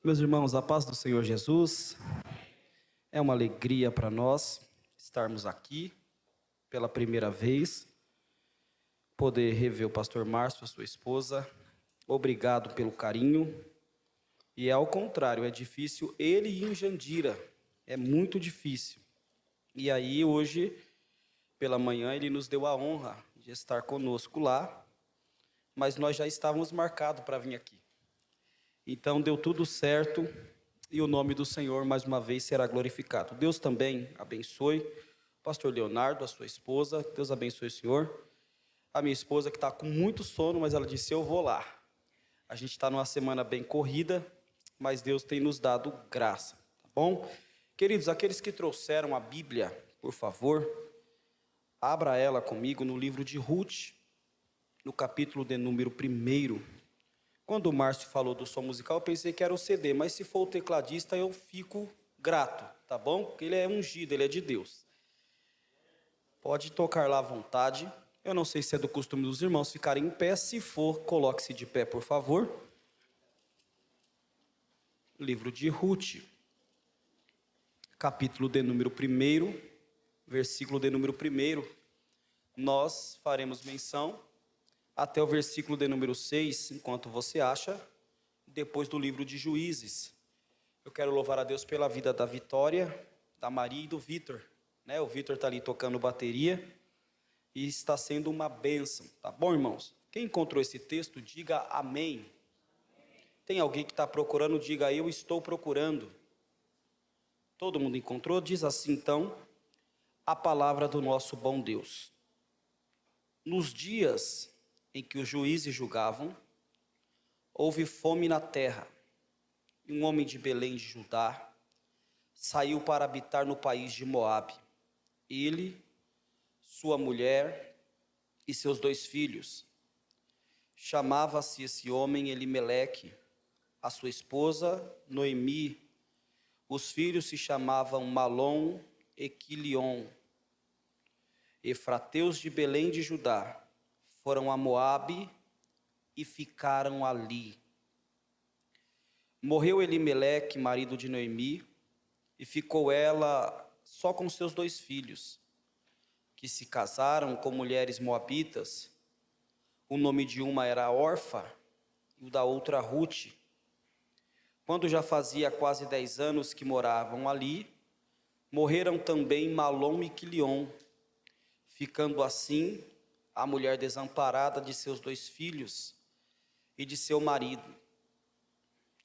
Meus irmãos, a paz do Senhor Jesus, é uma alegria para nós estarmos aqui pela primeira vez, poder rever o pastor Márcio, a sua esposa. Obrigado pelo carinho. E ao contrário, é difícil ele ir em Jandira, é muito difícil. E aí hoje, pela manhã, ele nos deu a honra de estar conosco lá, mas nós já estávamos marcados para vir aqui. Então deu tudo certo e o nome do Senhor mais uma vez será glorificado. Deus também abençoe o pastor Leonardo, a sua esposa. Deus abençoe o senhor. A minha esposa que está com muito sono, mas ela disse: eu vou lá. A gente está numa semana bem corrida, mas Deus tem nos dado graça, tá bom? Queridos, aqueles que trouxeram a Bíblia, por favor, abra ela comigo no livro de Ruth, no capítulo de número 1. Quando o Márcio falou do som musical, eu pensei que era o CD, mas se for o tecladista, eu fico grato, tá bom? Porque ele é ungido, ele é de Deus. Pode tocar lá à vontade. Eu não sei se é do costume dos irmãos ficarem em pé. Se for, coloque-se de pé, por favor. Livro de Ruth, capítulo de número 1, versículo de número 1. Nós faremos menção até o versículo de número 6, enquanto você acha, depois do livro de Juízes. Eu quero louvar a Deus pela vida da Vitória, da Maria e do Vitor. O Vitor está ali tocando bateria e está sendo uma bênção, tá bom, irmãos? Quem encontrou esse texto, diga amém. Tem alguém que está procurando, diga eu estou procurando. Todo mundo encontrou? Diz assim então, a palavra do nosso bom Deus. Nos dias em que os juízes julgavam, houve fome na terra, e um homem de Belém de Judá saiu para habitar no país de Moabe. Ele, sua mulher e seus 2 filhos. Chamava-se esse homem Elimeleque, a sua esposa Noemi. Os filhos se chamavam Malom e Quilion. Efrateus de Belém de Judá foram a Moabe e ficaram ali. Morreu Elimeleque, marido de Noemi, e ficou ela só com seus 2 filhos, que se casaram com mulheres moabitas. O nome de uma era Orfa e o da outra Ruth. Quando já fazia quase 10 anos que moravam ali, morreram também Malom e Quilion, ficando assim a mulher desamparada de seus 2 filhos e de seu marido.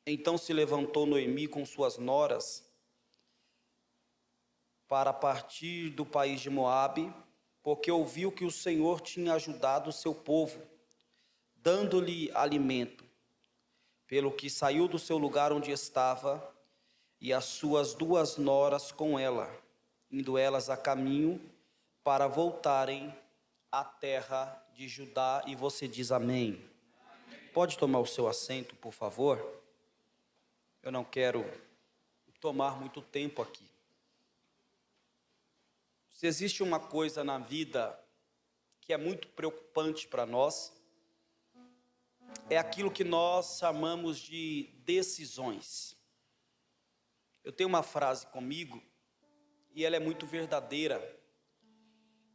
Então se levantou Noemi com suas noras para partir do país de Moabe, porque ouviu que o Senhor tinha ajudado o seu povo, dando-lhe alimento, pelo que saiu do seu lugar onde estava, e as suas 2 noras com ela, indo elas a caminho para voltarem à terra de Judá. E você diz amém. Pode tomar o seu assento, por favor? Eu não quero tomar muito tempo aqui. Se existe uma coisa na vida que é muito preocupante para nós, é aquilo que nós chamamos de decisões. Eu tenho uma frase comigo, e ela é muito verdadeira,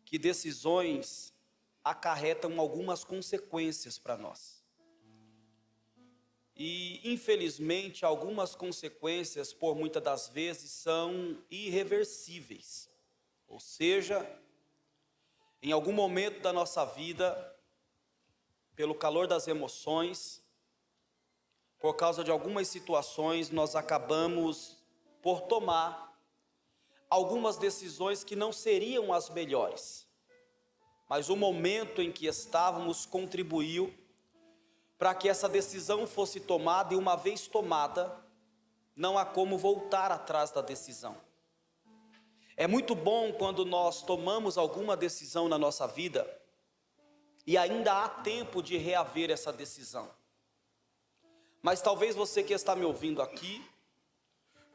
que decisões acarretam algumas consequências para nós. E, infelizmente, algumas consequências, por muitas das vezes, são irreversíveis. Ou seja, em algum momento da nossa vida, pelo calor das emoções, por causa de algumas situações, nós acabamos por tomar algumas decisões que não seriam as melhores, mas o momento em que estávamos contribuiu para que essa decisão fosse tomada, e uma vez tomada, não há como voltar atrás da decisão. É muito bom quando nós tomamos alguma decisão na nossa vida e ainda há tempo de reaver essa decisão. Mas talvez você que está me ouvindo aqui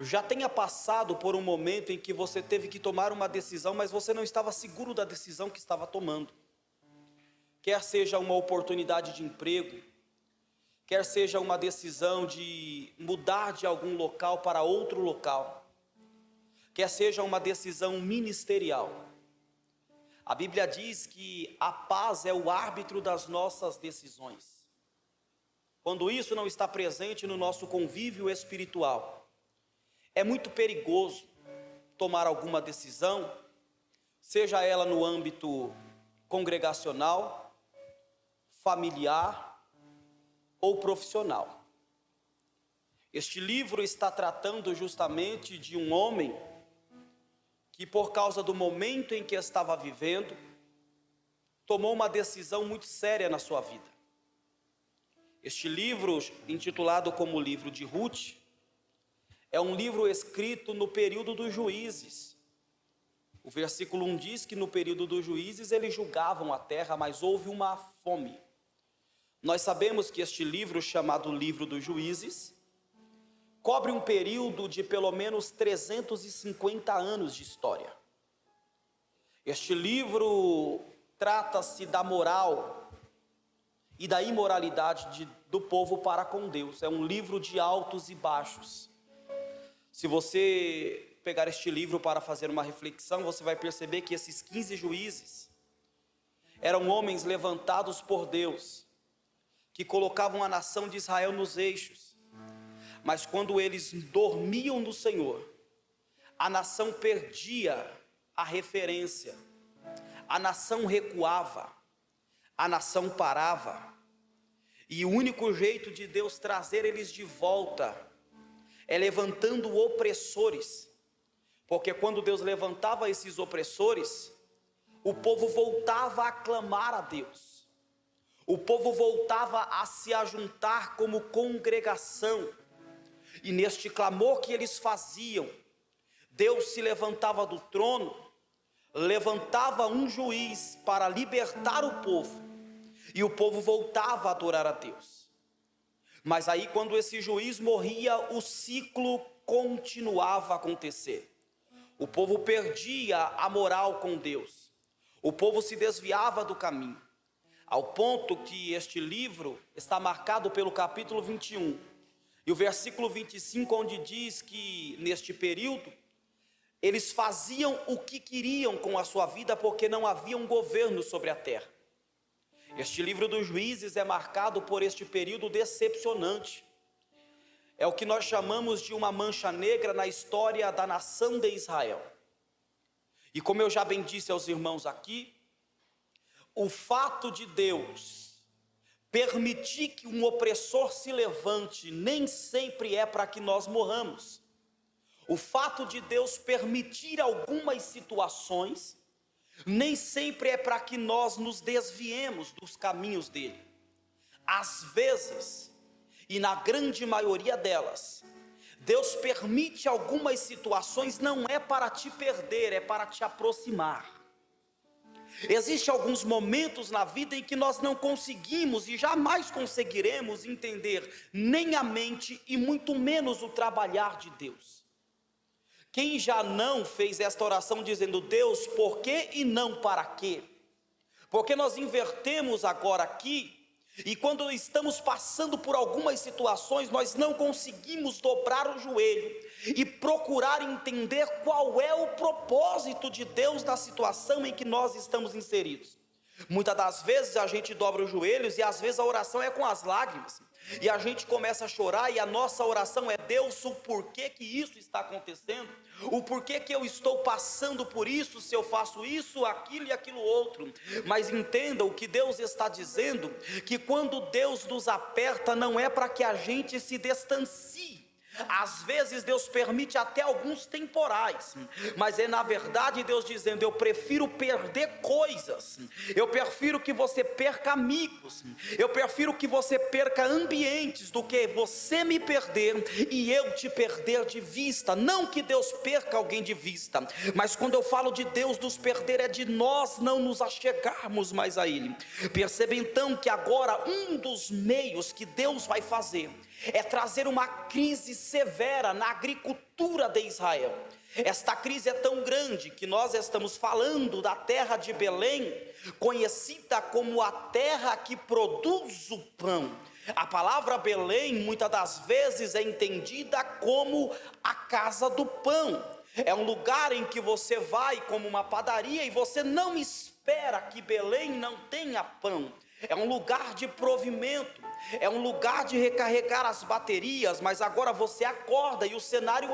já tenha passado por um momento em que você teve que tomar uma decisão, mas você não estava seguro da decisão que estava tomando. Quer seja uma oportunidade de emprego, quer seja uma decisão de mudar de algum local para outro local, quer seja uma decisão ministerial, a Bíblia diz que a paz é o árbitro das nossas decisões. Quando isso não está presente no nosso convívio espiritual, é muito perigoso tomar alguma decisão, seja ela no âmbito congregacional, familiar ou profissional. Este livro está tratando justamente de um homem que, por causa do momento em que estava vivendo, tomou uma decisão muito séria na sua vida. Este livro, intitulado como o livro de Ruth, é um livro escrito no período dos juízes. O versículo 1 diz que no período dos juízes eles julgavam a terra, mas houve uma fome. Nós sabemos que este livro, chamado Livro dos Juízes, cobre um período de pelo menos 350 anos de história. Este livro trata-se da moral e da imoralidade do povo para com Deus. É um livro de altos e baixos. Se você pegar este livro para fazer uma reflexão, você vai perceber que esses 15 juízes eram homens levantados por Deus, que colocavam a nação de Israel nos eixos, mas quando eles dormiam no Senhor, a nação perdia a referência, a nação recuava, a nação parava, e o único jeito de Deus trazer eles de volta é levantando opressores, porque quando Deus levantava esses opressores, o povo voltava a clamar a Deus. O povo voltava a se ajuntar como congregação, e neste clamor que eles faziam, Deus se levantava do trono, levantava um juiz para libertar o povo, e o povo voltava a adorar a Deus. Mas aí, quando esse juiz morria, o ciclo continuava a acontecer. O povo perdia a moral com Deus, o povo se desviava do caminho, ao ponto que este livro está marcado pelo capítulo 21, e o versículo 25, onde diz que neste período, eles faziam o que queriam com a sua vida, porque não havia um governo sobre a terra. Este livro dos juízes é marcado por este período decepcionante. É o que nós chamamos de uma mancha negra na história da nação de Israel. E como eu já bem disse aos irmãos aqui, o fato de Deus permitir que um opressor se levante nem sempre é para que nós morramos. O fato de Deus permitir algumas situações nem sempre é para que nós nos desviemos dos caminhos dele. Às vezes, e na grande maioria delas, Deus permite algumas situações não é para te perder, é para te aproximar. Existem alguns momentos na vida em que nós não conseguimos e jamais conseguiremos entender nem a mente e muito menos o trabalhar de Deus. Quem já não fez esta oração dizendo: Deus, por quê e não para quê? Porque nós invertemos agora aqui, e quando estamos passando por algumas situações, nós não conseguimos dobrar o joelho e procurar entender qual é o propósito de Deus na situação em que nós estamos inseridos. Muitas das vezes a gente dobra os joelhos e às vezes a oração é com as lágrimas, e a gente começa a chorar, e a nossa oração é: Deus, o porquê que isso está acontecendo? O porquê que eu estou passando por isso, se eu faço isso, aquilo e aquilo outro? Mas entenda o que Deus está dizendo, que quando Deus nos aperta, não é para que a gente se distancie. Às vezes Deus permite até alguns temporais, mas é na verdade Deus dizendo: eu prefiro perder coisas, eu prefiro que você perca amigos, eu prefiro que você perca ambientes, do que você me perder e eu te perder de vista. Não que Deus perca alguém de vista, mas quando eu falo de Deus nos perder, é de nós não nos achegarmos mais a Ele. Perceba então que agora um dos meios que Deus vai fazer é trazer uma crise severa na agricultura de Israel. Esta crise é tão grande que nós estamos falando da terra de Belém, conhecida como a terra que produz o pão. A palavra Belém, muitas das vezes, é entendida como a casa do pão. É um lugar em que você vai como uma padaria e você não espera que Belém não tenha pão. É um lugar de provimento, é um lugar de recarregar as baterias, mas agora você acorda e o cenário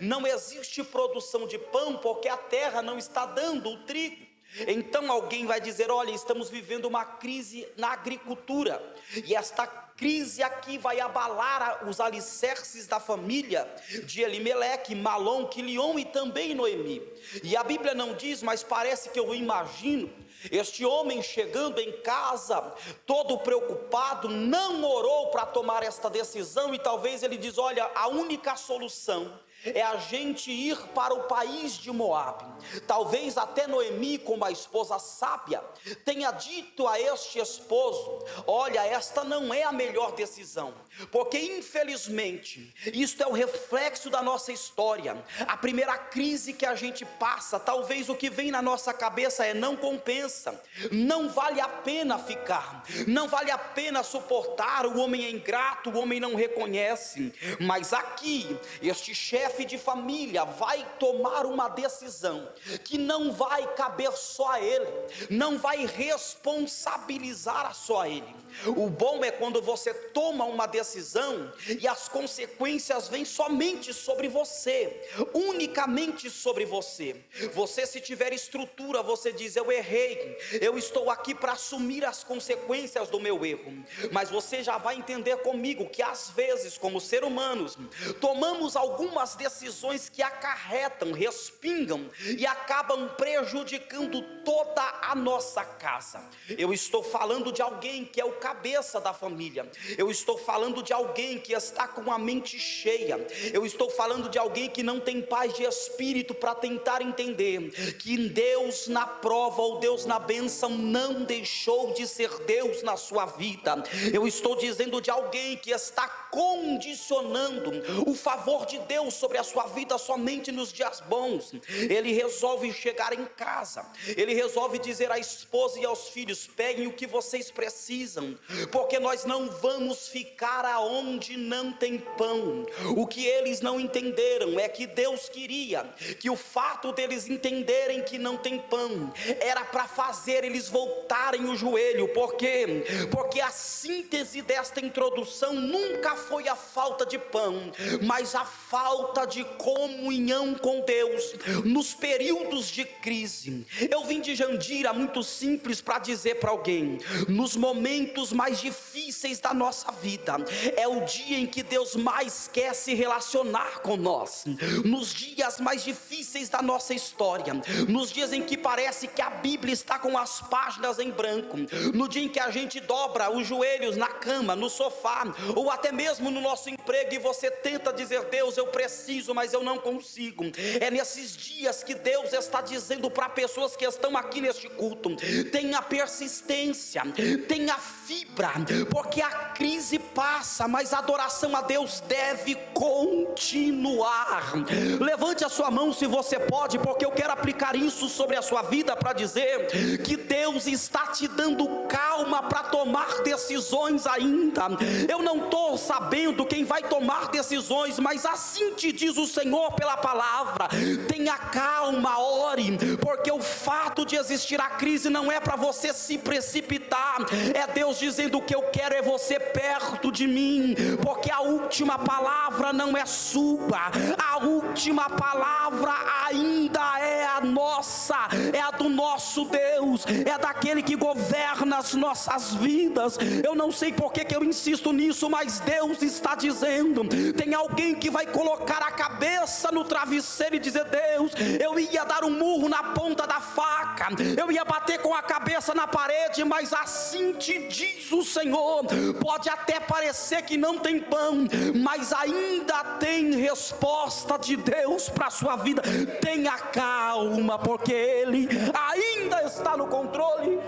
não existe produção de pão porque a terra não está dando o trigo. Então alguém vai dizer, olha, estamos vivendo uma crise na agricultura, e esta crise aqui vai abalar os alicerces da família de Elimeleque, Malom, Quilion e também Noemi. E a Bíblia não diz, mas parece que eu imagino, este homem chegando em casa, todo preocupado, não orou para tomar esta decisão, e talvez ele diz, olha, a única solução é a gente ir para o país de Moabe. Talvez até Noemi, como a esposa sábia, tenha dito a este esposo, olha, esta não é a melhor decisão, porque infelizmente, isto é o reflexo da nossa história. A primeira crise que a gente passa, talvez o que vem na nossa cabeça não compensa, não vale a pena ficar, não vale a pena suportar, o homem é ingrato, o homem não reconhece. Mas aqui, este chefe de família vai tomar uma decisão que não vai caber só a ele, não vai responsabilizar só a ele. O bom é quando você toma uma decisão e as consequências vêm somente sobre você, unicamente sobre você. Você, se tiver estrutura, você diz, eu errei, eu estou aqui para assumir as consequências do meu erro. Mas você já vai entender comigo que às vezes, como seres humanos, tomamos algumas decisões que acarretam, respingam e acabam prejudicando toda a nossa casa. Eu estou falando de alguém que é o cabeça da família, eu estou falando de alguém que está com a mente cheia, eu estou falando de alguém que não tem paz de espírito para tentar entender que Deus na prova ou Deus na bênção não deixou de ser Deus na sua vida. Eu estou dizendo de alguém que está condicionando o favor de Deus sobre a sua vida somente nos dias bons. Ele resolve chegar em casa, ele resolve dizer à esposa e aos filhos, peguem o que vocês precisam, porque nós não vamos ficar aonde não tem pão. O que eles não entenderam é que Deus queria que o fato deles entenderem que não tem pão era para fazer eles voltarem o joelho. Por quê? Porque a síntese desta introdução nunca foi a falta de pão, mas a falta de comunhão com Deus nos períodos de crise. Eu vim de Jandira, muito simples, para dizer para alguém, nos momentos mais difíceis da nossa vida, é o dia em que Deus mais quer se relacionar com nós. Nos dias mais difíceis da nossa história, nos dias em que parece que a Bíblia está com as páginas em branco, no dia em que a gente dobra os joelhos na cama, no sofá, ou até mesmo no nosso emprego, e você tenta dizer, Deus, eu preciso, mas eu não consigo. É nesses dias que Deus está dizendo para pessoas que estão aqui neste culto, tenha persistência, tenha fibra, porque a crise passa, mas a adoração a Deus deve continuar. Levante a sua mão se você pode, porque eu quero aplicar isso sobre a sua vida para dizer que Deus está te dando calma para tomar decisões ainda. Eu não estou sabendo quem vai tomar decisões, mas assim te diz o Senhor pela palavra, tenha calma, ore, porque o fato de existir a crise não é para você se precipitar, é Deus dizendo, o que eu quero é você perto de mim, porque a última palavra não é sua, a última palavra ainda é a nossa, é a do nosso Deus, é daquele que governa as nossas vidas. Eu não sei porque que eu insisto nisso, mas Deus está dizendo, tem alguém que vai colocar a cabeça no travesseiro e dizer, Deus, eu ia dar um murro na ponta da faca, eu ia bater com a cabeça na parede, mas assim te diz o Senhor, pode até parecer que não tem pão, mas ainda tem resposta de Deus para a sua vida. Tenha calma, porque Ele ainda está no controle.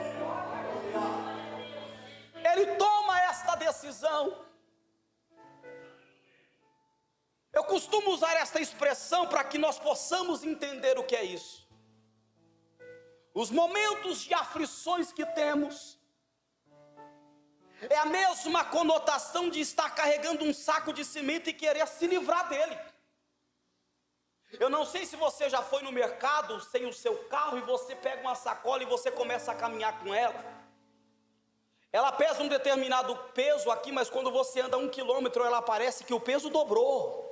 Ele toma esta decisão. Eu costumo usar esta expressão para que nós possamos entender o que é isso. Os momentos de aflições que temos, É a mesma conotação de estar carregando um saco de cimento e querer se livrar dele. Eu não sei se você já foi no mercado sem o seu carro e você pega uma sacola e você começa a caminhar com ela. Ela pesa um determinado peso aqui, mas quando você anda 1 quilômetro, ela parece que o peso dobrou.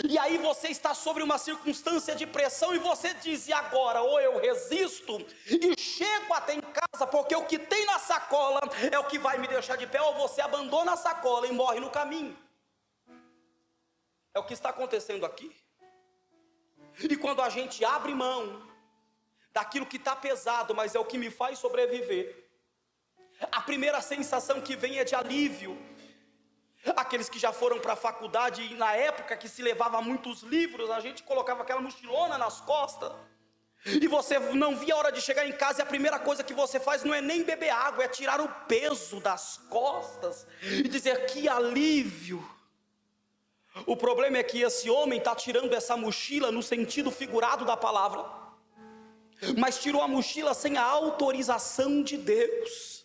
E aí você está sobre uma circunstância de pressão e você diz: e agora? Ou eu resisto e chego até em casa, porque o que tem na sacola é o que vai me deixar de pé, ou você abandona a sacola e morre no caminho. É o que está acontecendo aqui. E quando a gente abre mão daquilo que está pesado, mas é o que me faz sobreviver, a primeira sensação que vem é de alívio. Aqueles que já foram para a faculdade, e na época que se levava muitos livros, a gente colocava aquela mochilona nas costas, e você não via a hora de chegar em casa, e a primeira coisa que você faz não é nem beber água, é tirar o peso das costas, e dizer: que alívio. O problema é que esse homem está tirando essa mochila no sentido figurado da palavra, mas tirou a mochila sem a autorização de Deus.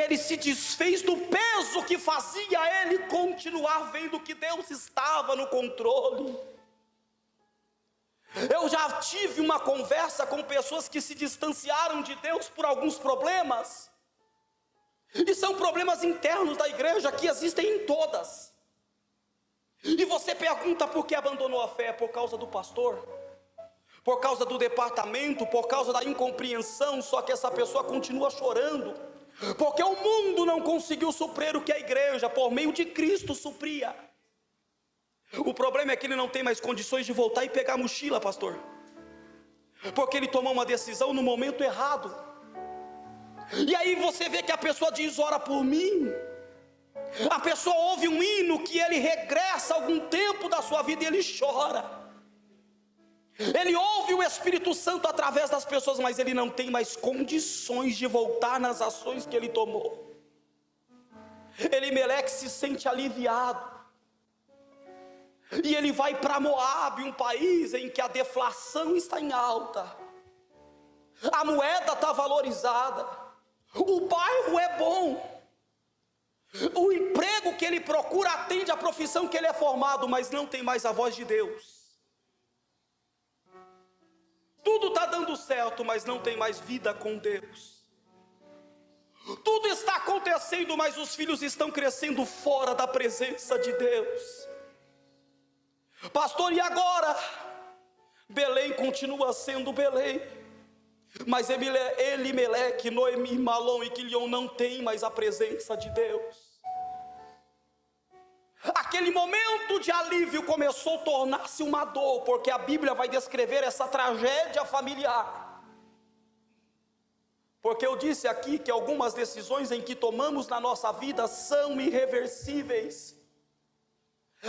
Ele se desfez do peso que fazia ele continuar vendo que Deus estava no controle. Eu já tive uma conversa com pessoas que se distanciaram de Deus por alguns problemas, e são problemas internos da igreja que existem em todas. E você pergunta por que abandonou a fé? Por causa do pastor? Por causa do departamento? Por causa da incompreensão? Só que essa pessoa continua chorando, porque o mundo não conseguiu suprir o que a igreja, por meio de Cristo, supria. O problema é que ele não tem mais condições de voltar e pegar a mochila, pastor, porque ele tomou uma decisão no momento errado. E aí você vê que a pessoa diz: ora por mim. A pessoa ouve um hino que ele regressa algum tempo da sua vida e ele chora. Ele ouve o Espírito Santo através das pessoas, mas ele não tem mais condições de voltar nas ações que ele tomou. Elimeleque se sente aliviado, e ele vai para Moabe, um país em que a deflação está em alta, a moeda está valorizada, o bairro é bom, o emprego que ele procura atende à profissão que ele é formado, mas não tem mais a voz de Deus. Tudo está dando certo, mas não tem mais vida com Deus. Tudo está acontecendo, mas os filhos estão crescendo fora da presença de Deus. Pastor, e agora? Belém continua sendo Belém, mas Elimeleque, Noemi, Malom e Quilion não tem mais a presença de Deus. Aquele momento de alívio começou a tornar-se uma dor, porque a Bíblia vai descrever essa tragédia familiar. Porque eu disse aqui que algumas decisões em que tomamos na nossa vida são irreversíveis.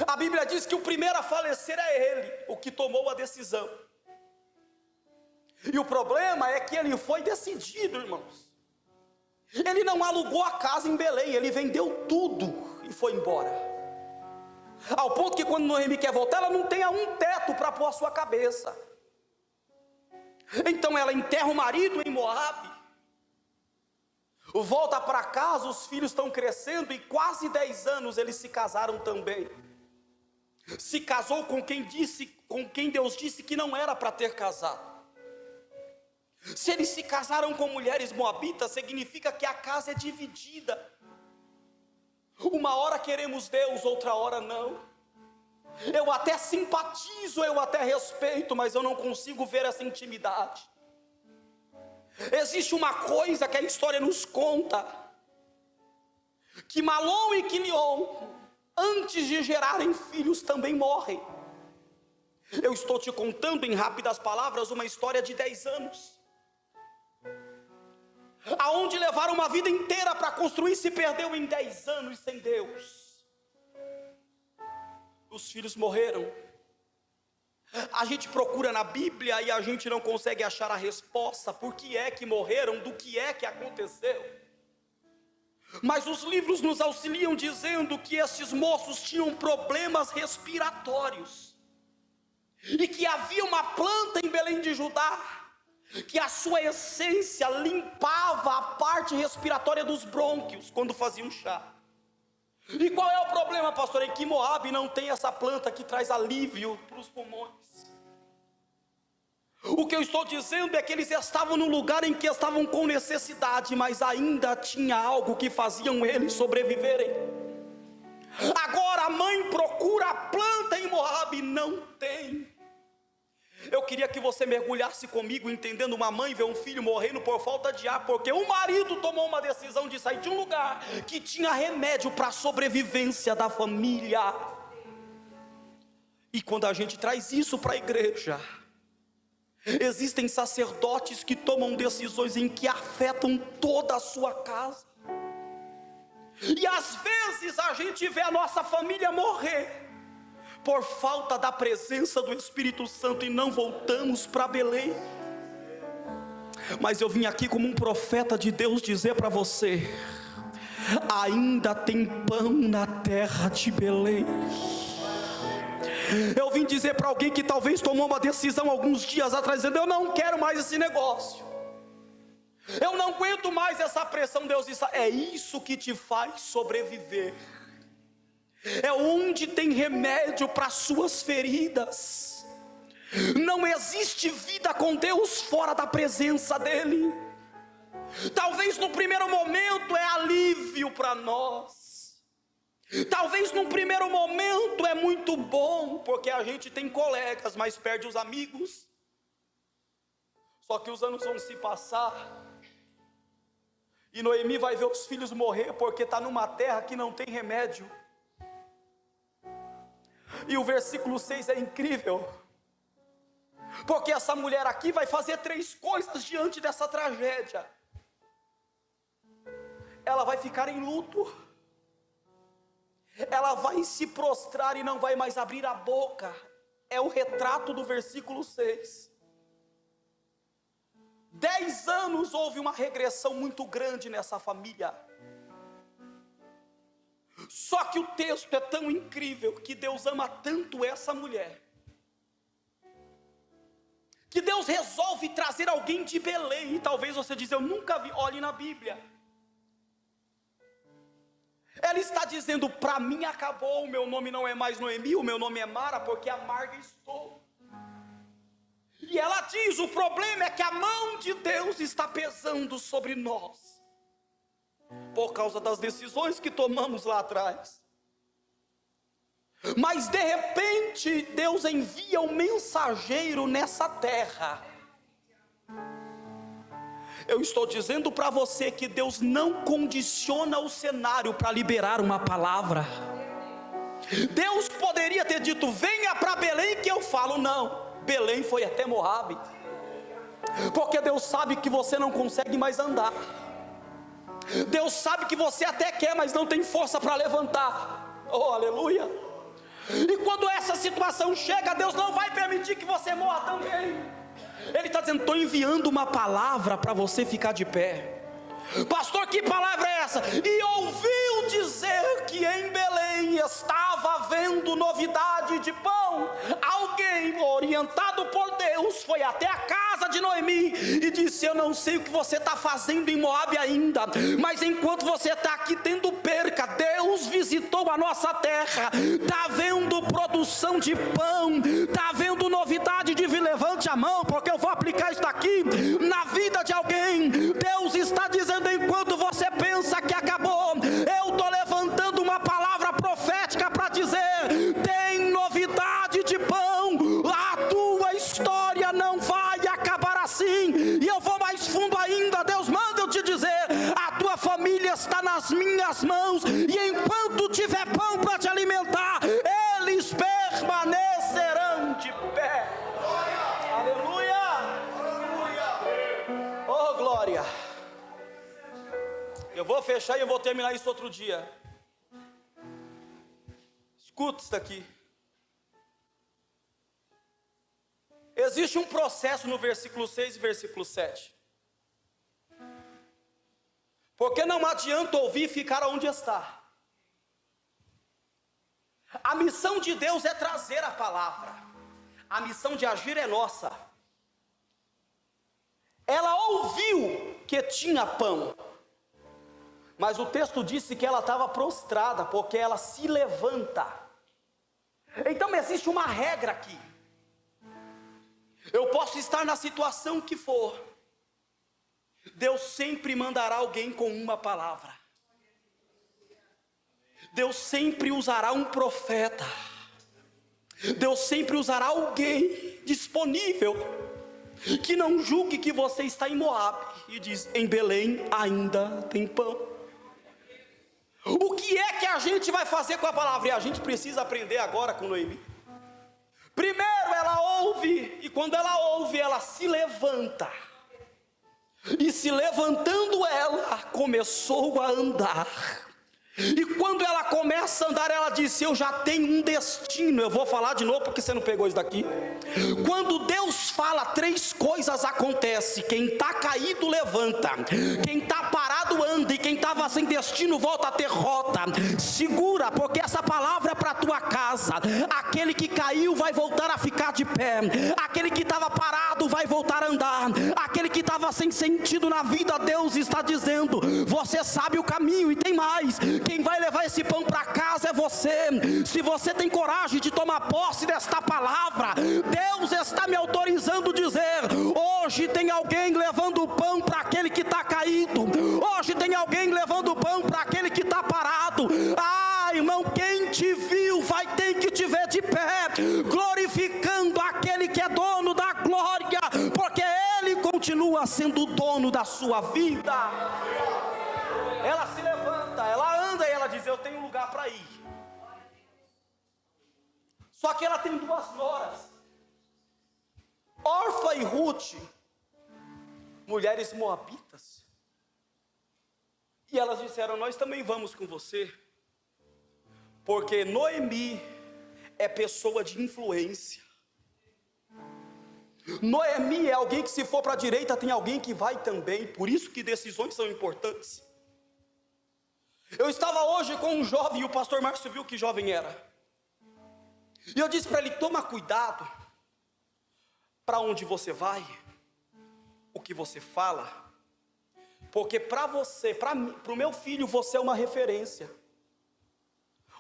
A Bíblia diz que o primeiro a falecer é ele, o que tomou a decisão. E o problema é que ele foi decidido, irmãos. Ele não alugou a casa em Belém, ele vendeu tudo e foi embora. Ao ponto que quando Noemi quer voltar, ela não tenha um teto para pôr a sua cabeça. Então ela enterra o marido em Moabe, volta para casa, os filhos estão crescendo, e quase 10 anos eles se casaram também. Se casou com quem Deus disse que não era para ter casado. Se eles se casaram com mulheres moabitas, significa que a casa é dividida. Uma hora queremos Deus, outra hora não. Eu até simpatizo, eu até respeito, mas eu não consigo ver essa intimidade. Existe uma coisa que a história nos conta, que Malom e Quilion, antes de gerarem filhos, também morrem. Eu estou te contando em rápidas palavras uma história de 10 anos, aonde levaram uma vida inteira para construir, se perdeu em 10 anos sem Deus. Os filhos morreram. A gente procura na Bíblia e a gente não consegue achar a resposta, por que é que morreram, do que é que aconteceu. Mas os livros nos auxiliam dizendo que esses moços tinham problemas respiratórios, e que havia uma planta em Belém de Judá, que a sua essência limpava a parte respiratória dos brônquios quando faziam chá. E qual é o problema, pastor? É que Moabe não tem essa planta que traz alívio para os pulmões. O que eu estou dizendo é que eles estavam num lugar em que estavam com necessidade, mas ainda tinha algo que faziam eles sobreviverem. Agora a mãe procura a planta em Moabe, não tem. Eu queria que você mergulhasse comigo, entendendo uma mãe ver um filho morrendo por falta de ar, porque o marido tomou uma decisão de sair de um lugar que tinha remédio para a sobrevivência da família. E quando a gente traz isso para a igreja, existem sacerdotes que tomam decisões em que afetam toda a sua casa. E às vezes a gente vê a nossa família morrer por falta da presença do Espírito Santo e não voltamos para Belém. Mas eu vim aqui como um profeta de Deus dizer para você: ainda tem pão na terra de Belém. Eu vim dizer para alguém que talvez tomou uma decisão alguns dias atrás, dizendo: eu não quero mais esse negócio, eu não aguento mais essa pressão. Deus disse: é isso que te faz sobreviver. É onde tem remédio para suas feridas. Não existe vida com Deus fora da presença dEle. Talvez no primeiro momento é alívio para nós. Talvez no primeiro momento é muito bom, porque a gente tem colegas, mas perde os amigos. Só que os anos vão se passar, e Noemi vai ver os filhos morrer, porque está numa terra que não tem remédio. E o versículo 6 é incrível, porque essa mulher aqui vai fazer 3 coisas diante dessa tragédia. Ela vai ficar em luto, ela vai se prostrar e não vai mais abrir a boca. É o retrato do versículo 6. 10 anos houve uma regressão muito grande nessa família. Só que o texto é tão incrível, que Deus ama tanto essa mulher, que Deus resolve trazer alguém de Belém. E talvez você diz: eu nunca vi. Olhe na Bíblia, ela está dizendo: para mim acabou, o meu nome não é mais Noemi, o meu nome é Mara, porque amarga estou. E ela diz: o problema é que a mão de Deus está pesando sobre nós, por causa das decisões que tomamos lá atrás. Mas de repente Deus envia um mensageiro nessa terra. Eu estou dizendo para você que Deus não condiciona o cenário para liberar uma palavra. Deus poderia ter dito: venha para Belém que eu falo. Não, Belém foi até Moabe, porque Deus sabe que você não consegue mais andar. Deus sabe que você até quer, mas não tem força para levantar. Oh, aleluia. E quando essa situação chega, Deus não vai permitir que você morra também. Ele está dizendo: estou enviando uma palavra para você ficar de pé. Pastor, que palavra é essa? E ouviu dizer que em Belém estava havendo novidade de pão. Alguém orientado por Deus foi até a casa de Noemi e disse: eu não sei o que você está fazendo em Moabe ainda, mas enquanto você está aqui tendo perca, Deus visitou a nossa terra. Está havendo produção de pão, está havendo novidade de vir. Levante a mão, porque eu vou aplicar isso aqui na vida de alguém. Deus está dizendo: enquanto você pensa que acabou, eu estou levantando uma palavra profética para dizer: tem novidade de pão. A tua história não vai acabar assim. E eu vou mais fundo ainda. Deus manda eu te dizer: a tua família está nas minhas mãos, e enquanto tiver pão para te alimentar, eles permanecerão de pé. Aleluia. Oh, glória. Eu vou fechar e eu vou terminar isso outro dia. Escuta isso daqui. Existe um processo no versículo 6 e versículo 7. Porque não adianta ouvir e ficar onde está. A missão de Deus é trazer a palavra. A missão de agir é nossa. ela ouviu que tinha pão, mas o texto disse que ela estava prostrada, porque ela se levanta. Então existe uma regra aqui. Eu posso estar na situação que for, Deus sempre mandará alguém com uma palavra. Deus sempre usará um profeta. Deus sempre usará alguém disponível, que não julgue que você está em Moabe e diz: em Belém ainda tem pão. O que é que a gente vai fazer com a palavra? E a gente precisa aprender agora com Noemi. Primeiro ela ouve, e quando ela ouve, ela se levanta. E se levantando, ela começou a andar. E quando ela começa a andar, ela disse: eu já tenho um destino. Eu vou falar de novo porque você não pegou isso daqui. Quando Deus fala, 3 coisas acontecem: quem está caído levanta, quem está parado anda, e quem estava sem destino volta a ter rota. Segura, porque essa palavra é para a tua casa. Aquele que caiu vai voltar a ficar de pé, aquele que estava parado vai voltar a andar, aquele que estava sem sentido na vida, Deus está dizendo: você sabe o caminho. E tem mais: quem vai levar esse pão para casa é você. Se você tem coragem de tomar posse desta palavra, Deus está me autorizando a dizer: hoje tem alguém levando o pão para aquele que está caído. Hoje tem alguém levando o pão para aquele que está parado. Ah, irmão, quem te viu vai ter que te ver de pé, glorificando aquele que é dono da glória, porque Ele continua sendo o dono da sua vida. Ela se levanta, ela anda e ela diz: eu tenho lugar para ir. Só que ela tem 2 noras, Orfa e Ruth, mulheres moabitas. E elas disseram: nós também vamos com você, porque Noemi é pessoa de influência. Noemi é alguém que, se for para a direita, tem alguém que vai também. Por isso que decisões são importantes. Eu estava hoje com um jovem, e o pastor Márcio viu que jovem era. E eu disse para ele: toma cuidado para onde você vai, o que você fala, porque para você, para o meu filho, você é uma referência.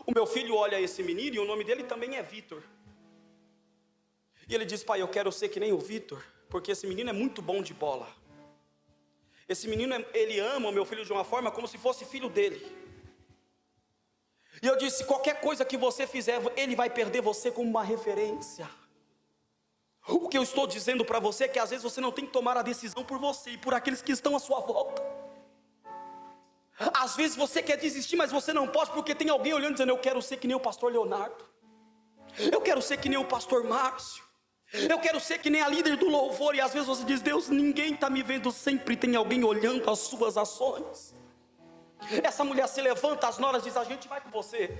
O meu filho olha esse menino e o nome dele também é Vitor. E ele diz: pai, eu quero ser que nem o Vitor, porque esse menino é muito bom de bola. Esse menino, ele ama o meu filho de uma forma como se fosse filho dele. E eu disse: qualquer coisa que você fizer, ele vai perder você como uma referência. O que eu estou dizendo para você é que às vezes você não tem que tomar a decisão por você e por aqueles que estão à sua volta. Às vezes você quer desistir, mas você não pode, porque tem alguém olhando dizendo: eu quero ser que nem o pastor Leonardo, eu quero ser que nem o pastor Márcio, eu quero ser que nem a líder do louvor. E às vezes você diz: Deus, ninguém está me vendo. Sempre tem alguém olhando as suas ações. Essa mulher se levanta, as noras diz: a gente vai com você.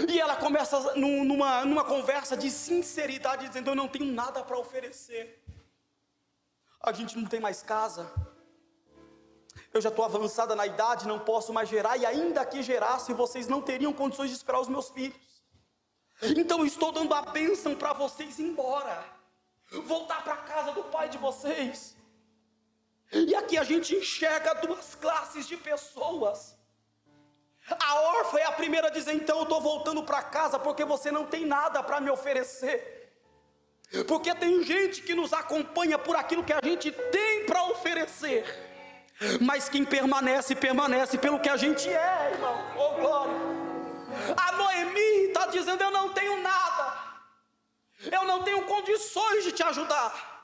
E ela começa numa conversa de sinceridade, dizendo: eu não tenho nada para oferecer. A gente não tem mais casa, eu já estou avançada na idade, não posso mais gerar, e ainda que gerasse, vocês não teriam condições de esperar os meus filhos. Então eu estou dando a bênção para vocês ir embora, voltar para a casa do pai de vocês. E aqui a gente enxerga 2 classes de pessoas. A órfã é a primeira a dizer: então eu estou voltando para casa porque você não tem nada para me oferecer. Porque tem gente que nos acompanha por aquilo que a gente tem para oferecer, mas quem permanece, permanece pelo que a gente é, irmão. Oh glória! A Noemi está dizendo: eu não tenho nada, eu não tenho condições de te ajudar.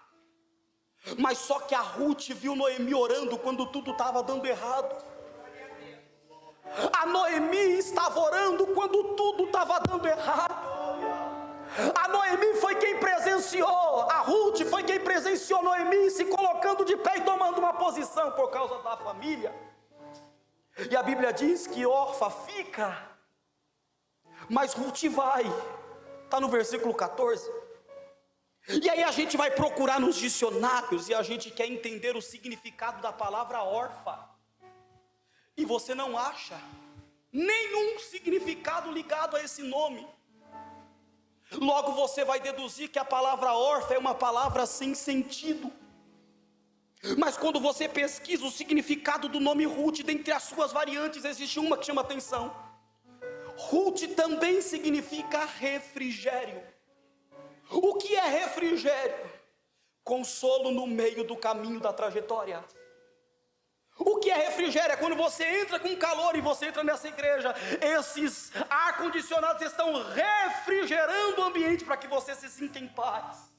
Mas só que a Ruth viu Noemi orando quando tudo estava dando errado. A Noemi estava orando quando tudo estava dando errado. A Noemi foi quem presenciou, a Ruth foi quem presenciou Noemi se colocando de pé e tomando uma posição por causa da família. E a Bíblia diz que Orfa fica, mas Ruth vai. Está no versículo 14. E aí a gente vai procurar nos dicionários e a gente quer entender o significado da palavra órfã. E você não acha nenhum significado ligado a esse nome. Logo você vai deduzir que a palavra órfã é uma palavra sem sentido. Mas quando você pesquisa o significado do nome Ruth, dentre as suas variantes, existe uma que chama atenção. Ruth também significa refrigério. O que é refrigério? Consolo no meio do caminho da trajetória. O que é refrigério? É quando você entra com calor e você entra nessa igreja, esses ar-condicionados estão refrigerando o ambiente para que você se sinta em paz.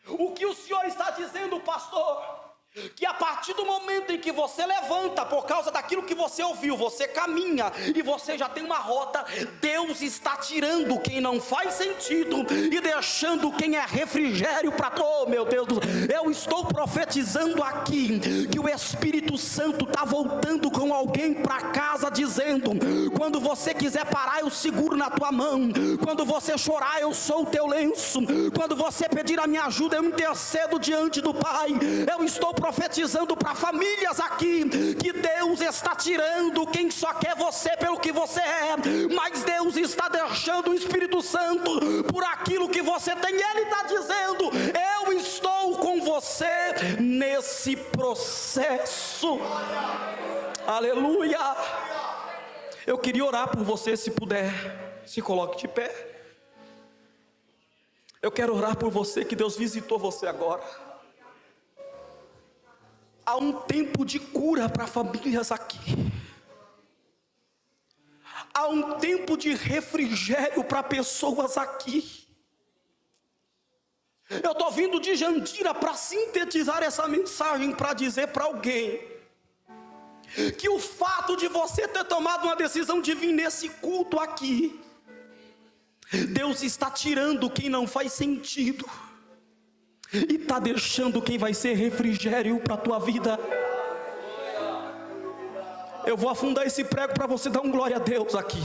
O que o Senhor está dizendo, pastor? Que a partir do momento em que você levanta, por causa daquilo que você ouviu, você caminha e você já tem uma rota, Deus está tirando quem não faz sentido e deixando quem é refrigério para oh meu Deus, eu estou profetizando aqui que o Espírito Santo está voltando com alguém para casa dizendo: quando você quiser parar, eu seguro na tua mão; quando você chorar, eu sou o teu lenço; quando você pedir a minha ajuda, eu intercedo diante do Pai. Eu estou profetizando para famílias aqui que Deus está tirando quem só quer você pelo que você é, mas Deus está deixando o Espírito Santo por aquilo que você tem. Ele está dizendo: eu estou com você nesse processo. Aleluia. Eu queria orar por você, se puder, se coloque de pé. Eu quero orar por você, que Deus visitou você agora. Há um tempo de cura para famílias aqui. Há um tempo de refrigério para pessoas aqui. Eu estou vindo de Jandira para sintetizar essa mensagem, para dizer para alguém que o fato de você ter tomado uma decisão de vir nesse culto aqui, Deus está tirando quem não faz sentido e está deixando quem vai ser refrigério para a tua vida. Eu vou afundar esse prego para você dar um glória a Deus aqui.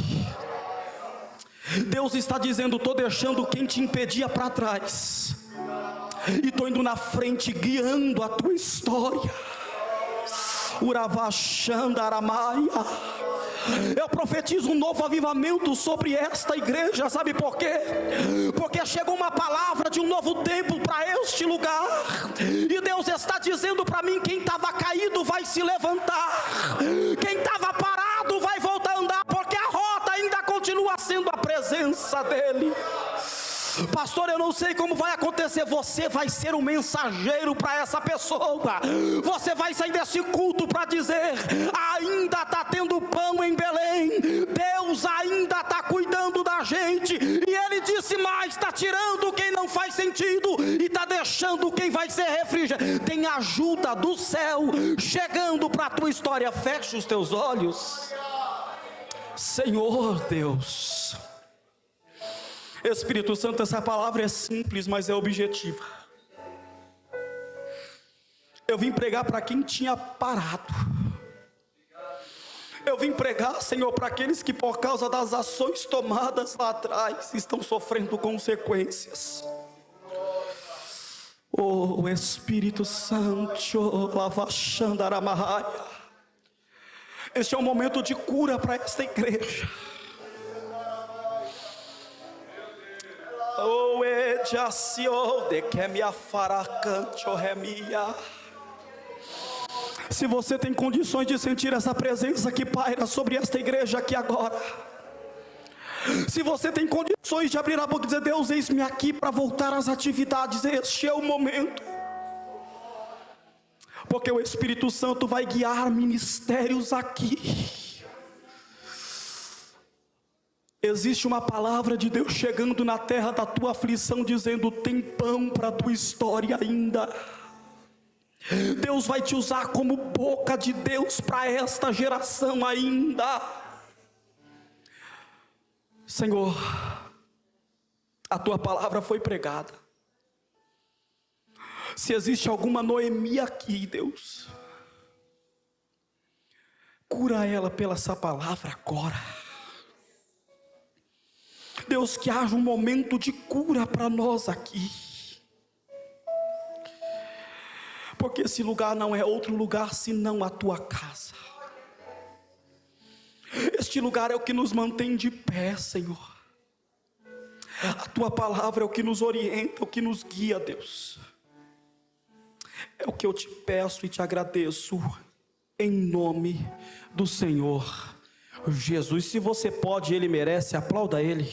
Deus está dizendo: estou deixando quem te impedia para trás, e estou indo na frente, guiando a tua história. Uravachandaramaia. Eu profetizo um novo avivamento sobre esta igreja. Sabe por quê? Porque chegou uma palavra de um novo tempo para este lugar, e Deus está dizendo para mim: quem estava caído vai se levantar, quem estava parado vai voltar a andar, porque a rota ainda continua sendo a presença dEle. Pastor, eu não sei como vai acontecer. Você vai ser um mensageiro para essa pessoa. Você vai sair desse culto para dizer: ainda está tendo pão em Belém, Deus ainda está cuidando da gente. E Ele disse mais: está tirando quem não faz sentido e está deixando quem vai ser refrigério. Tem ajuda do céu chegando para a tua história. Feche os teus olhos. Senhor Deus, Espírito Santo, essa palavra é simples, mas é objetiva. Eu vim pregar para quem tinha parado. Eu vim pregar, Senhor, para aqueles que por causa das ações tomadas lá atrás estão sofrendo consequências. Oh Espírito Santo, lavachandaramahaya. Este é um momento de cura para esta igreja. Oh, de que me afaracancho remia. Se você tem condições de sentir essa presença que paira sobre esta igreja aqui agora, se você tem condições de abrir a boca e dizer: Deus, eis-me aqui para voltar às atividades, este é o momento. Porque o Espírito Santo vai guiar ministérios aqui. Existe uma palavra de Deus chegando na terra da tua aflição, dizendo: tem pão para a tua história ainda. Deus vai te usar como boca de Deus para esta geração ainda. Senhor, a tua palavra foi pregada. Se existe alguma Noemi aqui, Deus, cura ela pela essa palavra agora. Deus, que haja um momento de cura para nós aqui, porque esse lugar não é outro lugar senão a tua casa. Este lugar é o que nos mantém de pé, Senhor. A tua palavra é o que nos orienta, o que nos guia, Deus. É o que eu te peço e te agradeço, em nome do Senhor Jesus. Se você pode, Ele merece, aplauda Ele.